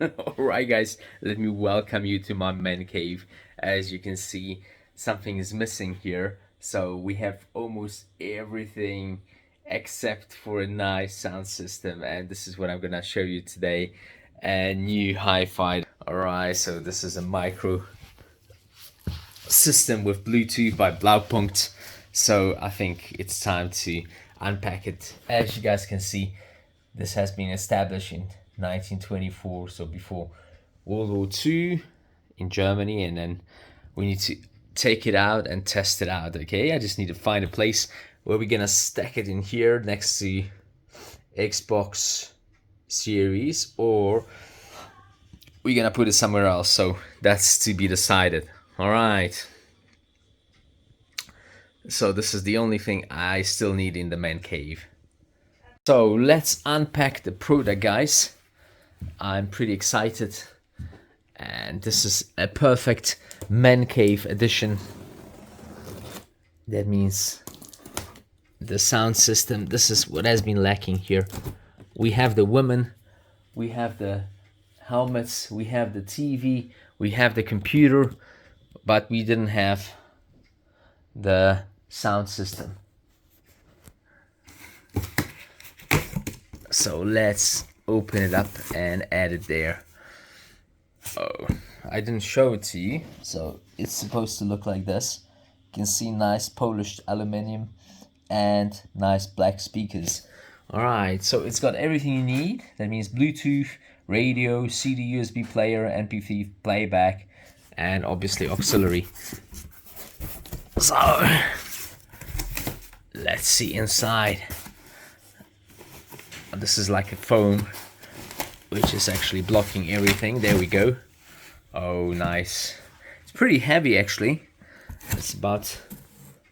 Alright guys, let me welcome you to my man cave. As you can see, something is missing here. So we have almost everything except for a nice sound system, and this is what I'm gonna show you today. A new hi-fi. Alright, so this is a micro system with Bluetooth by Blaupunkt. So I think it's time to unpack it. As you guys can see, this has been established in 1924, so before World War II in Germany, and then we need to take it out and test it out. Okay, I just need to find a place where we're gonna stack it in here next to Xbox Series, or we're gonna put it somewhere else. So that's to be decided. All right. So this is the only thing I still need in the man cave. So let's unpack the product, guys. I'm pretty excited, and this is a perfect man cave edition. That means the sound system, this is what has been lacking here. We have the women, we have the helmets, we have the TV, we have the computer, but we didn't have the sound system. So let's open it up and add it there. Oh, I didn't show it to you. So it's supposed to look like this. You can see nice polished aluminium and nice black speakers. Alright, so it's got everything you need. That means Bluetooth, radio, CD, USB player, MP3 playback, and obviously auxiliary. So let's see inside. This is like a foam, which is actually blocking everything. There we go. Oh, nice. It's pretty heavy actually. It's about,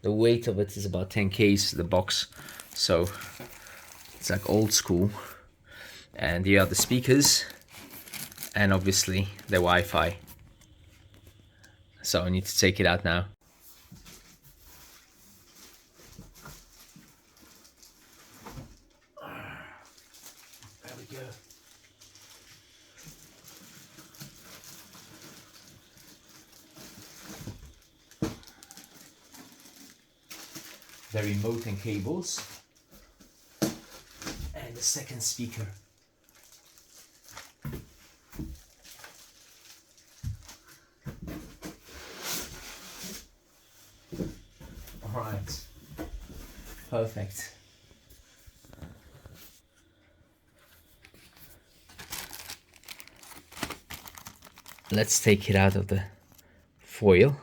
the weight of it is about 10 kgs, the box. So it's like old school. And here are the speakers, and obviously the Wi-Fi. So I need to take it out now. There we go. The remote and cables, and the second speaker. Alright, perfect. Let's take it out of the foil.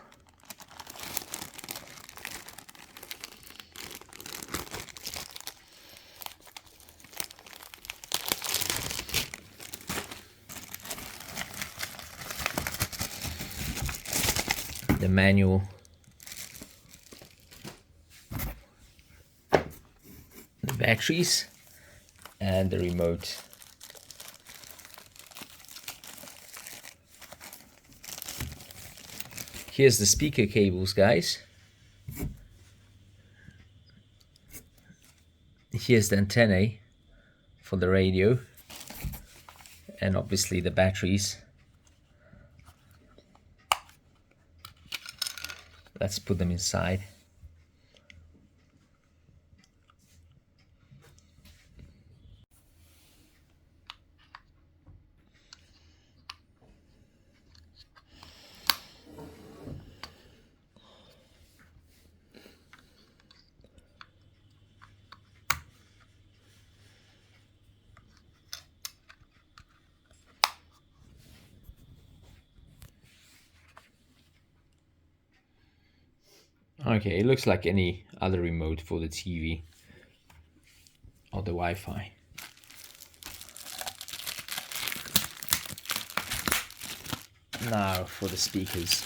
The manual, the batteries, and the remote. Here's the speaker cables, guys. Here's the antennae for the radio, and obviously the batteries. Let's put them inside. Okay, it looks like any other remote for the TV or the Wi-Fi. Now for the speakers.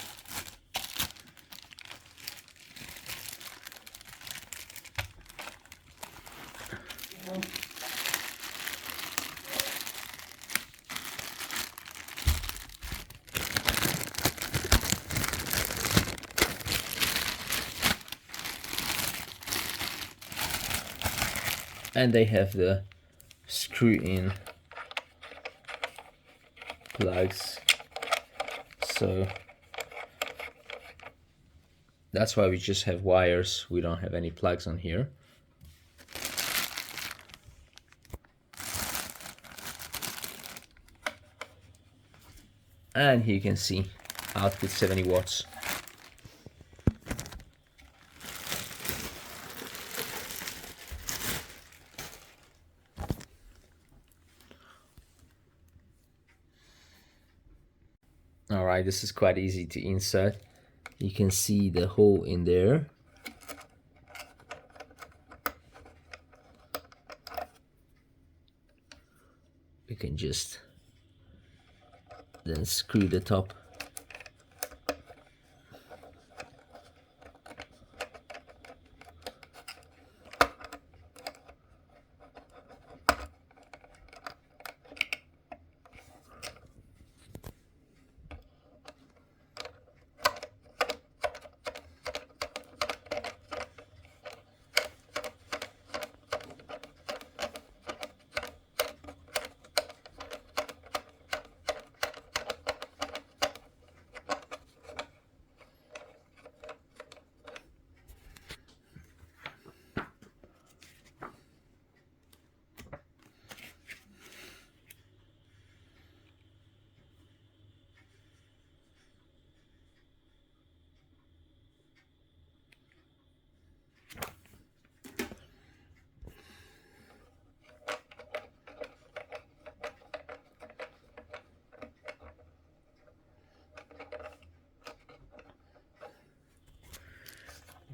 And they have the screw in plugs. So that's why we just have wires. We don't have any plugs on here. And here you can see output 70 watts. Alright, this is quite easy to insert. You can see the hole in there. You can just then screw the top.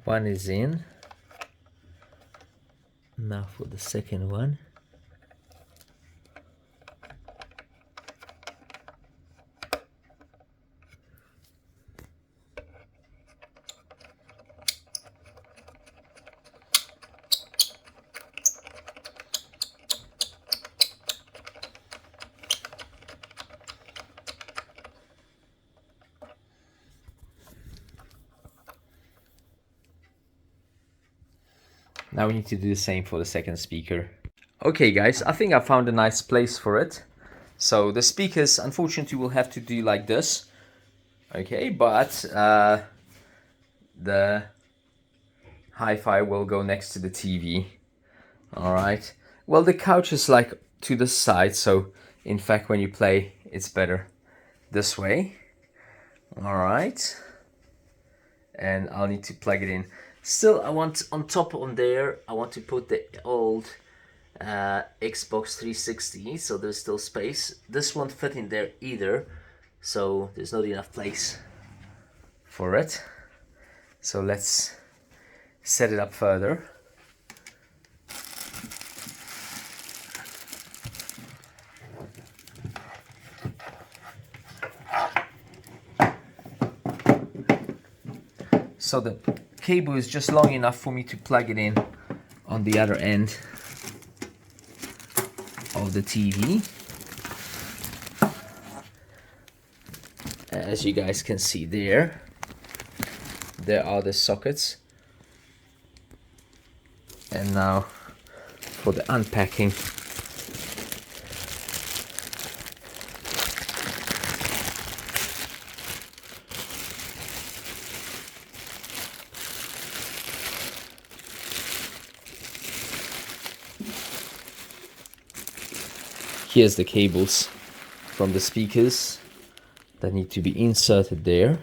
One is in. Now for the second one. Now we need to do the same for the second speaker. Okay guys, I think I found a nice place for it. So the speakers unfortunately will have to do like this. Okay, but the hi-fi will go next to the TV. Alright. Well, the couch is like to the side, so in fact when you play it's better this way. Alright. And I'll need to plug it in. Still, I want on top on there, I want to put the old Xbox 360, so there's still space. This won't fit in there either, so there's not enough place for it. So let's set it up further. So the cable is just long enough for me to plug it in on the other end of the TV. As you guys can see there are the sockets. And now for the unpacking. Here's the cables from the speakers that need to be inserted there.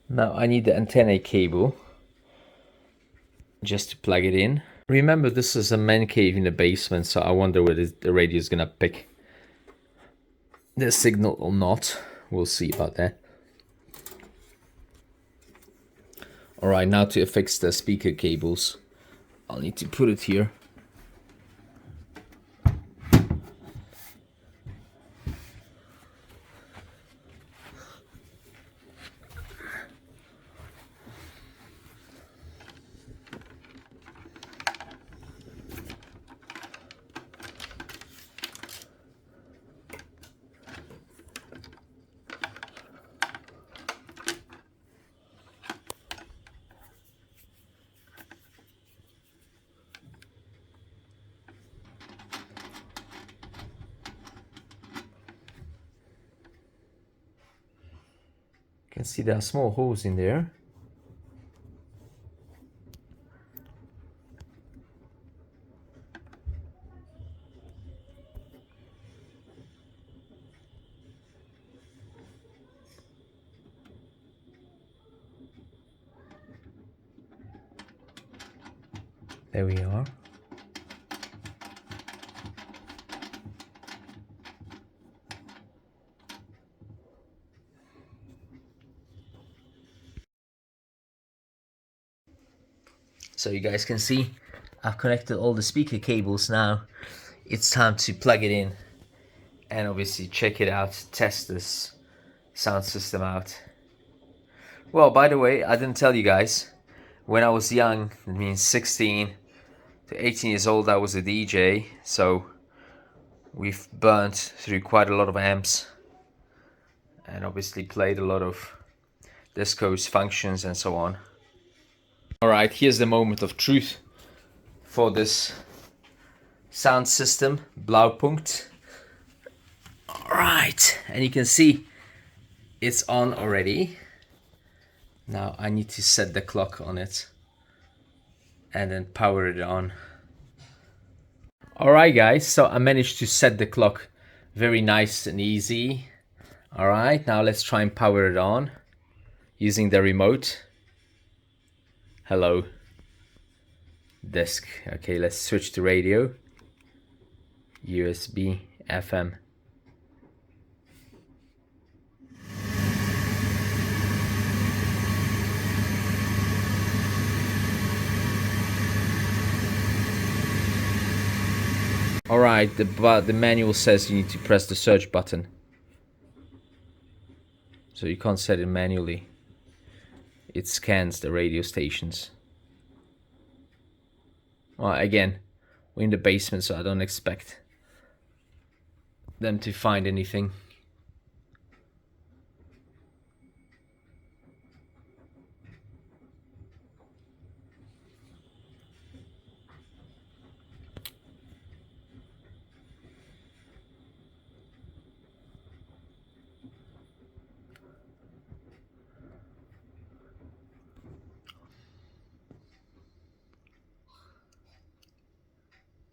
Now I need the antenna cable just to plug it in. Remember, this is a man cave in the basement, so I wonder whether the radio is gonna pick the signal or not. we'll see about that. Alright, now to fix the speaker cables, I'll need to put it here. You can see there are small holes in there. There we are. So you guys can see I've connected all the speaker cables now. It's time to plug it in and obviously check it out, test this sound system out. Well, by the way, I didn't tell you guys, when I was young, that means 16 to 18 years old, I was a DJ, so we've burnt through quite a lot of amps and obviously played a lot of discos, functions and so on. Alright, here's the moment of truth for this sound system, Blaupunkt. Alright, and you can see it's on already. Now I need to set the clock on it and then power it on. Alright guys, so I managed to set the clock very nice and easy. Alright, now let's try and power it on using the remote. Hello. Disk. Okay, let's switch to radio. USB, FM. Alright, the manual says you need to press the search button. So you can't set it manually. It scans the radio stations. Well, again, we're in the basement, so I don't expect them to find anything.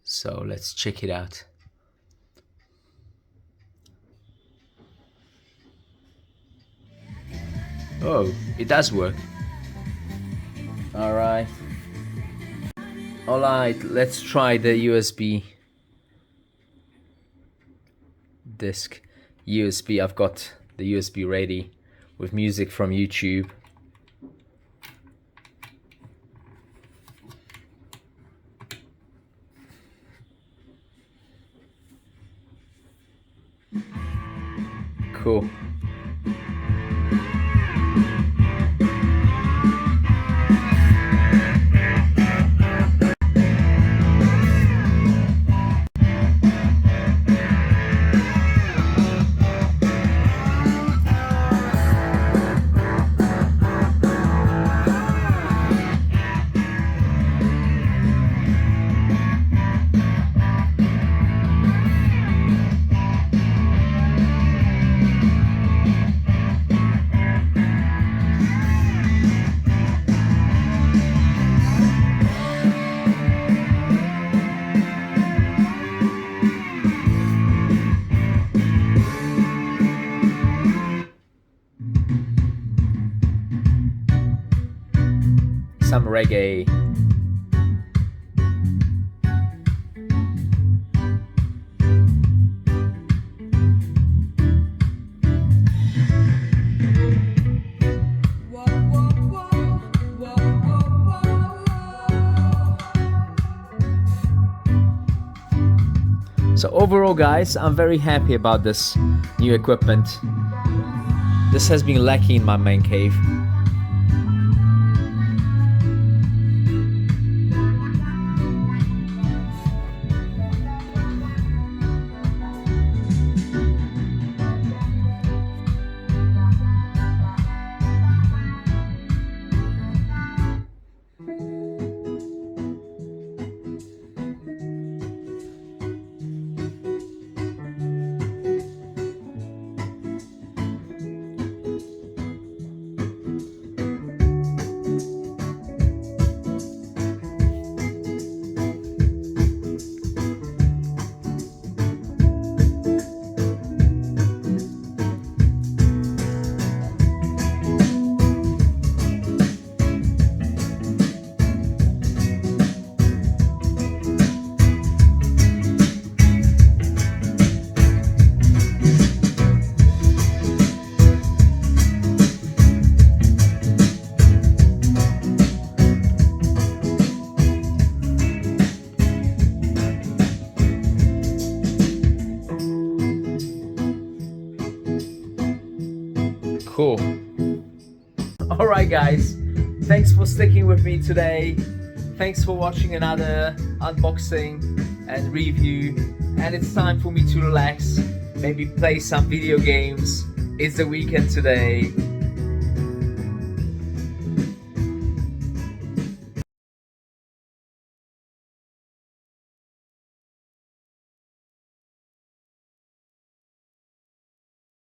So let's check it out. Oh, it does work. Alright. Alright, let's try the USB disc. USB, I've got the USB ready with music from YouTube. Cool. Some reggae. So overall, guys, I'm very happy about this new equipment. This has been lacking in my man cave. Cool. Alright guys, thanks for sticking with me today. Thanks for watching another unboxing and review. And it's time for me to relax, maybe play some video games. It's the weekend today.